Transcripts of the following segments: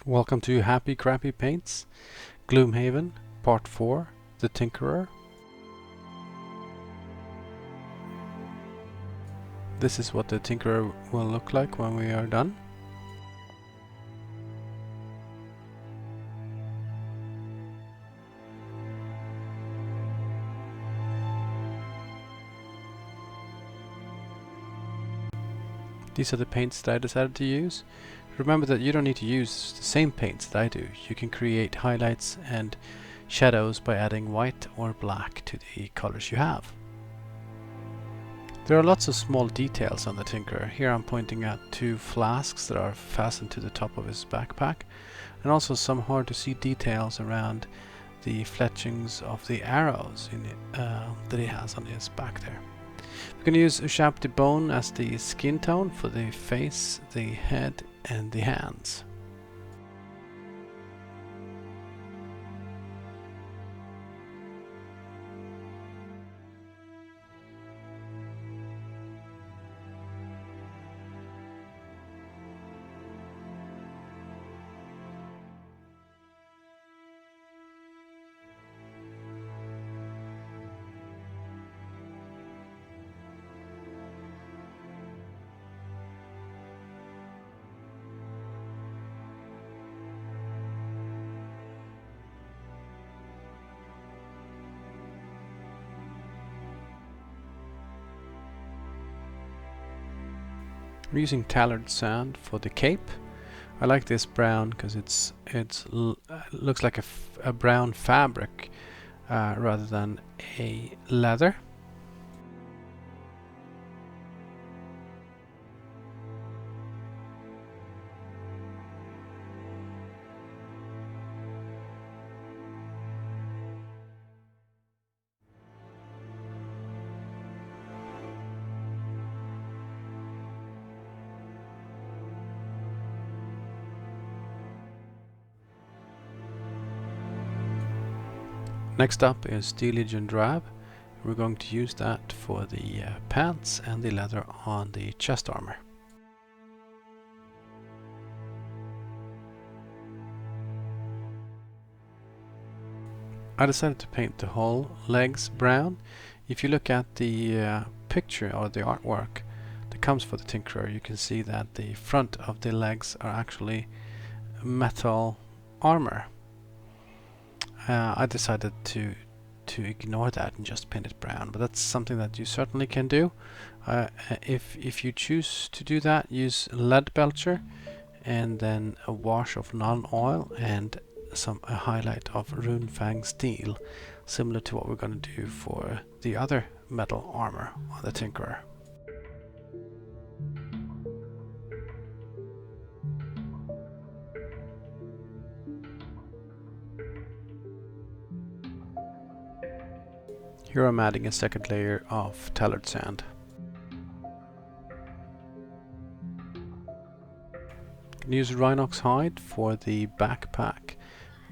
Welcome to Happy Crappy Paints, Gloomhaven, Part 4, The Tinkerer. This is what the Tinkerer will look like when we are done. These are the paints that I decided to use. Remember that you don't need to use the same paints that I do. You can create highlights and shadows by adding white or black to the colors you have. There are lots of small details on the Tinkerer. Here I'm pointing at two flasks that are fastened to the top of his backpack, and also some hard to see details around the fletchings of the arrows that he has on his back there. We're going to use Ushabti Bone as the skin tone for the face, the head and the hands. I'm using Tallard Sand for the cape. I like this brown because it looks like a brown fabric rather than a leather. Next up is Steel and Drab. We're going to use that for the pants and the leather on the chest armor. I decided to paint the whole legs brown. If you look at the picture or the artwork that comes for the Tinkerer, you can see that the front of the legs are actually metal armor. I decided to ignore that and just paint it brown, but that's something that you certainly can do. If you choose to do that, use Leadbelcher and then a wash of Nuln Oil and a highlight of Runefang Steel, similar to what we're going to do for the other metal armor on the Tinkerer. Here I'm adding a second layer of Tallard Sand. You can use Rhinox Hide for the backpack,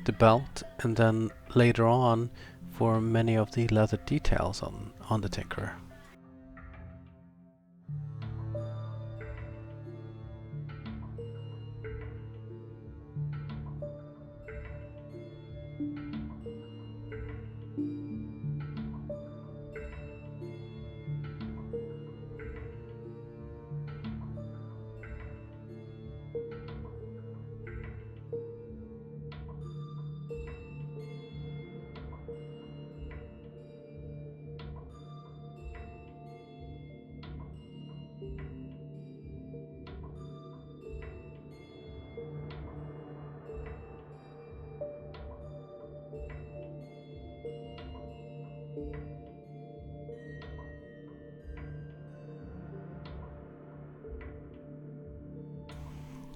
the belt, and then later on for many of the leather details on the Tinkerer.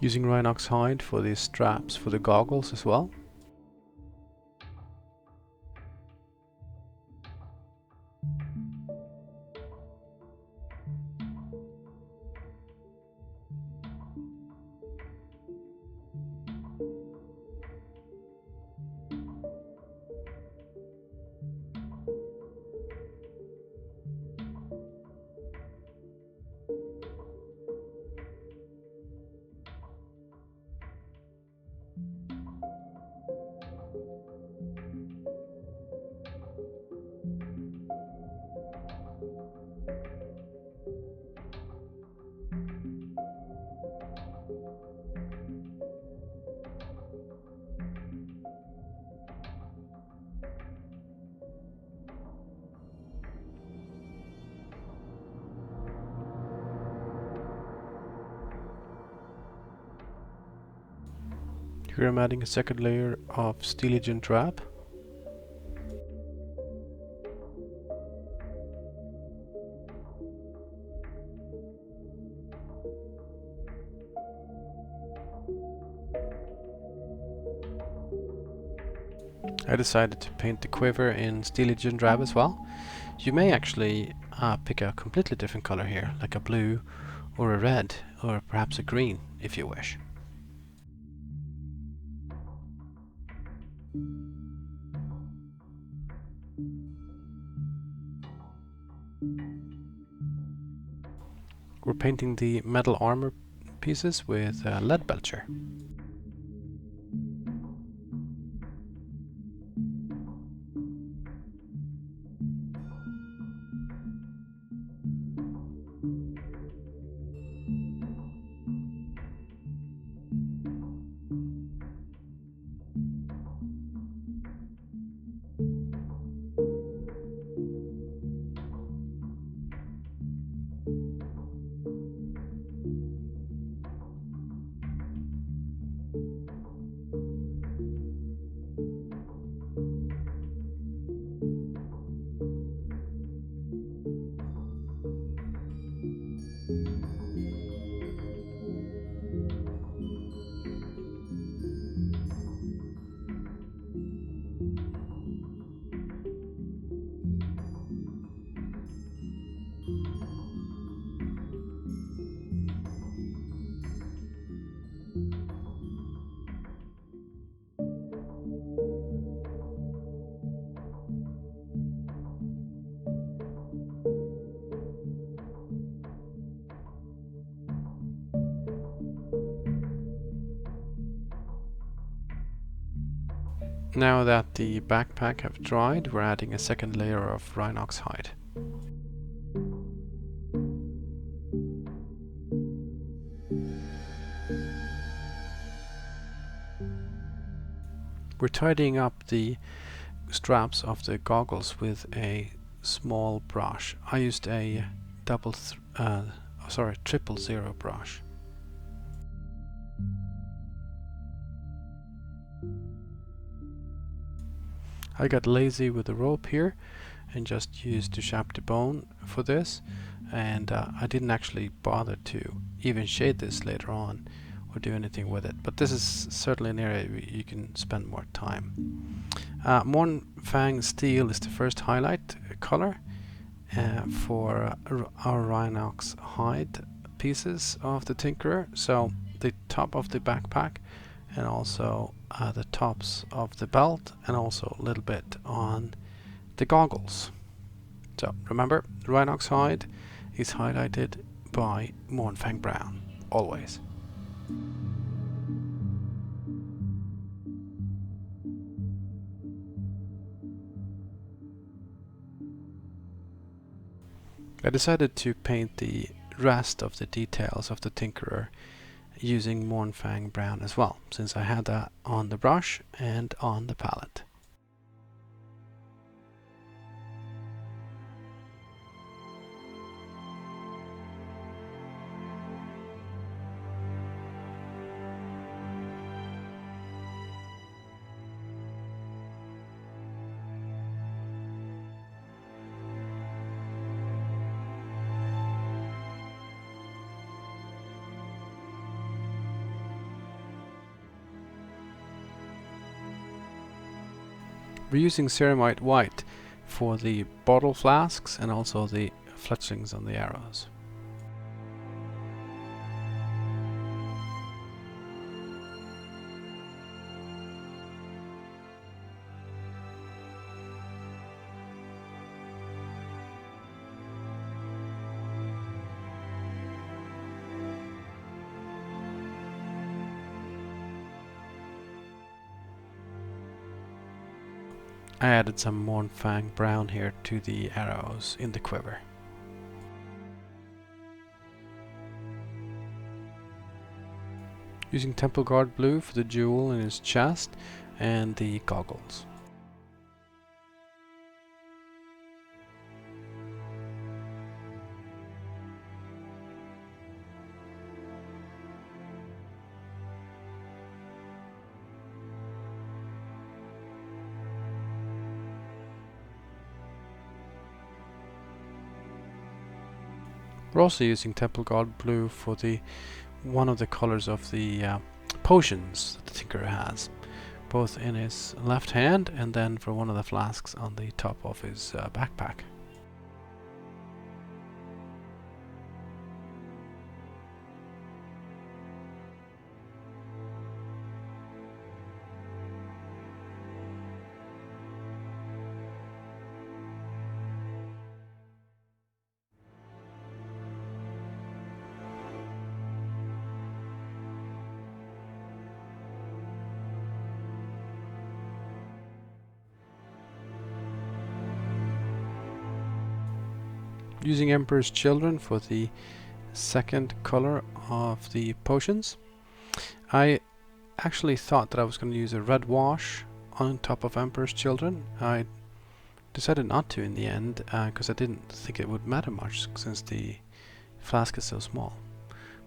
Using Rhinox Hide for the straps for the goggles as well. Here I'm adding a second layer of Steelage Drab. I decided to paint the quiver in Steelage Drab as well. You may actually pick a completely different color here, like a blue or a red or perhaps a green if you wish. We're painting the metal armor pieces with Leadbelcher. Now that the backpack have dried, we're adding a second layer of Rhinox Hide. We're tidying up the straps of the goggles with a small brush. I used a triple zero brush. I got lazy with the rope here and just used Ushabti Bone for this, and I didn't actually bother to even shade this later on or do anything with it, but this is certainly an area you can spend more time. Mournfang Steel is the first highlight color for our Rhinox Hide pieces of the Tinkerer, so the top of the backpack and also the tops of the belt and also a little bit on the goggles. So remember, Rhinox Hide is highlighted by Mournfang Brown, always. I decided to paint the rest of the details of the Tinkerer using Mournfang Brown as well, since I had that on the brush and on the palette. We're using Ceramite White for the bottle flasks and also the fletchings on the arrows. I added some Mournfang Brown here to the arrows in the quiver. Using Temple Guard Blue for the jewel in his chest and the goggles. We're also using Temple God Blue for the one of the colors of the potions that the Tinkerer has, both in his left hand and then for one of the flasks on the top of his backpack. Using Emperor's Children for the second color of the potions. I actually thought that I was going to use a red wash on top of Emperor's Children. I decided not to in the end because I didn't think it would matter much since the flask is so small.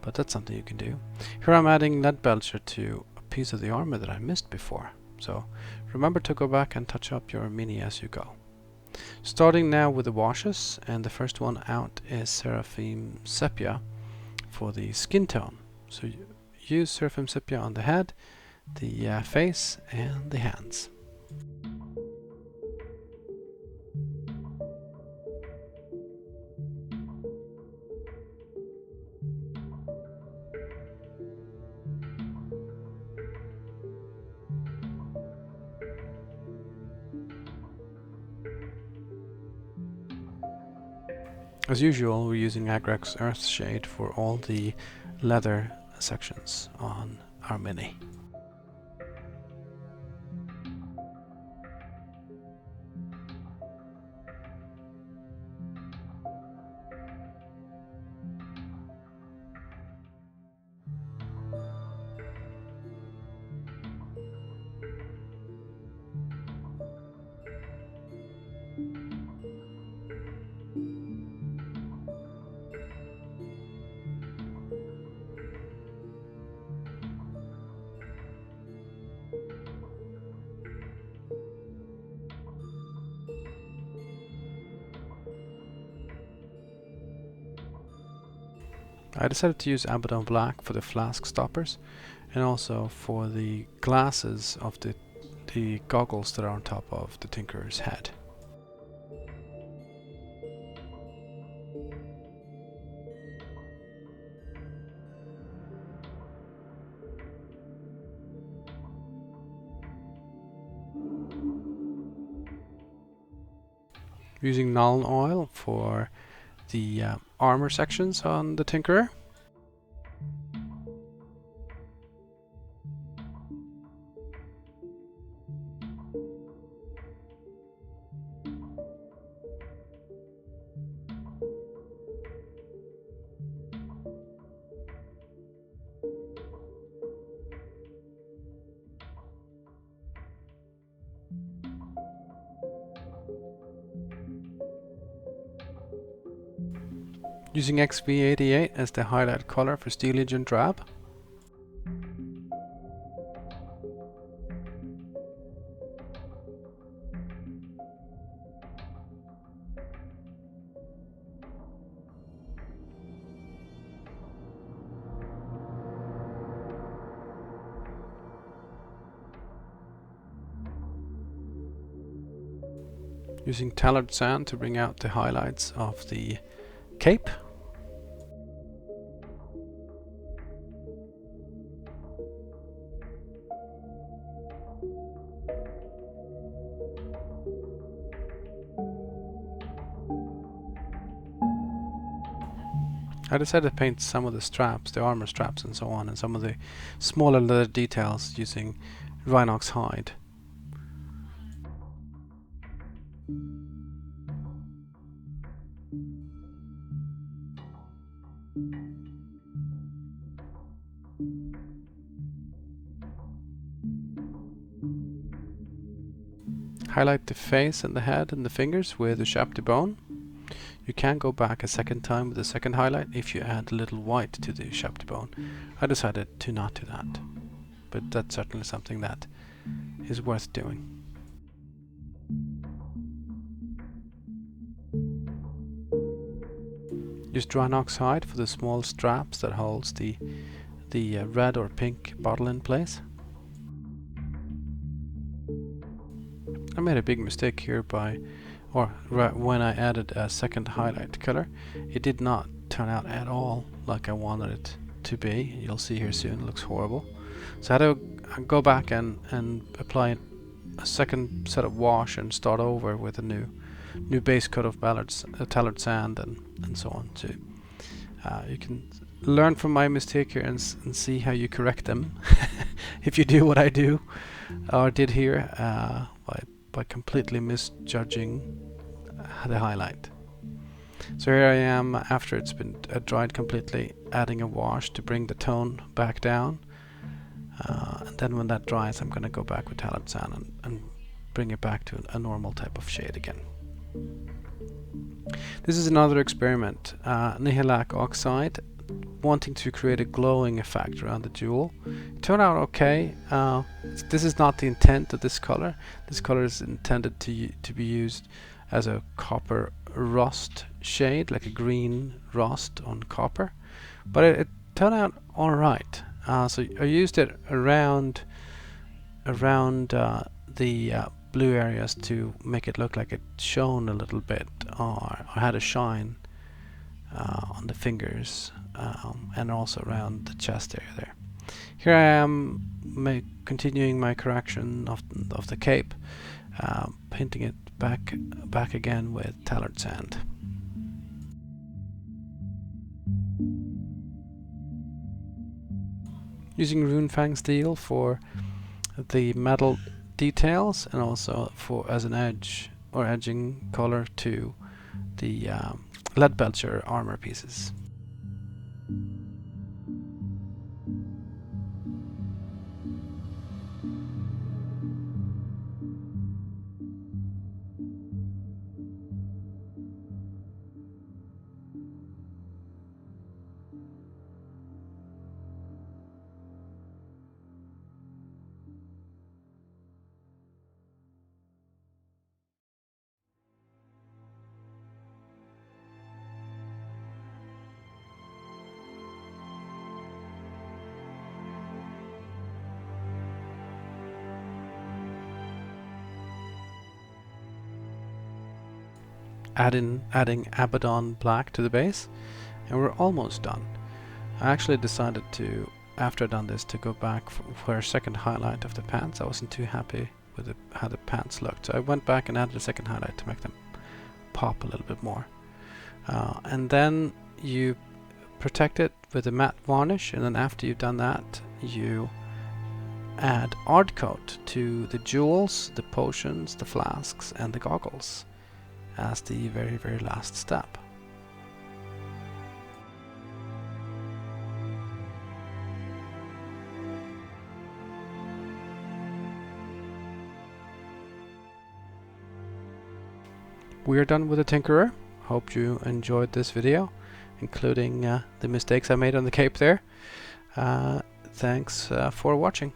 But that's something you can do. Here I'm adding Leadbelcher to a piece of the armor that I missed before. So remember to go back and touch up your mini as you go. Starting now with the washes, and the first one out is Seraphim Sephia for the skin tone. So use Seraphim Sephia on the head, the face and the hands. As usual, we're using Agrax Earthshade for all the leather sections on our mini. I decided to use Abaddon Black for the flask stoppers and also for the glasses of the goggles that are on top of the Tinkerer's head. Using Nuln Oil for the armor sections on the Tinkerer. Using XV88 as the highlight color for Steel Legion Drab. Using Tallard Sand to bring out the highlights of the cape. I decided to paint some of the straps, the armor straps and so on, and some of the smaller leather details using Rhinox Hide. Highlight the face and the head and the fingers with Ushabti Bone. You can go back a second time with the second highlight if you add a little white to the Ushabti Bone. I decided to not do that, but that's certainly something that is worth doing. Used Rhinox Hide for the small straps that holds the red or pink bottle in place. I made a big mistake here when I added a second highlight color. It did not turn out at all like I wanted it to be. You'll see here soon, it looks horrible. So I had to go back and apply a second set of wash and start over with a new base coat of Tallard Sand and so on. So you can learn from my mistake here and see how you correct them if you do what I do or did here by completely misjudging the highlight. So here I am after it's been dried completely, adding a wash to bring the tone back down. And then when that dries, I'm going to go back with Tallard Sand and bring it back to a normal type of shade again. This is another experiment, Nihilakh Oxide, wanting to create a glowing effect around the jewel. It turned out okay. This is not the intent of this color. This color is intended to be used as a copper rust shade, like a green rust on copper. But it turned out alright. So I used it around the blue areas to make it look like it shone a little bit or had a shine on the fingers and also around the chest area there. Here I am continuing my correction of the cape, painting it back again with Tallard Sand. Using Runefang Steel for the metal details and also as an edge or edging color to the Leadbelcher armor pieces. Adding Abaddon Black to the base, and we're almost done. I actually decided to, after I'd done this, to go back for a second highlight of the pants. I wasn't too happy with how the pants looked, so I went back and added a second highlight to make them pop a little bit more. And then you protect it with a matte varnish, and then after you've done that, you add ardcoat to the jewels, the potions, the flasks, and the goggles as the very, very last step. We are done with the Tinkerer. Hope you enjoyed this video, including the mistakes I made on the cape there. Thanks for watching.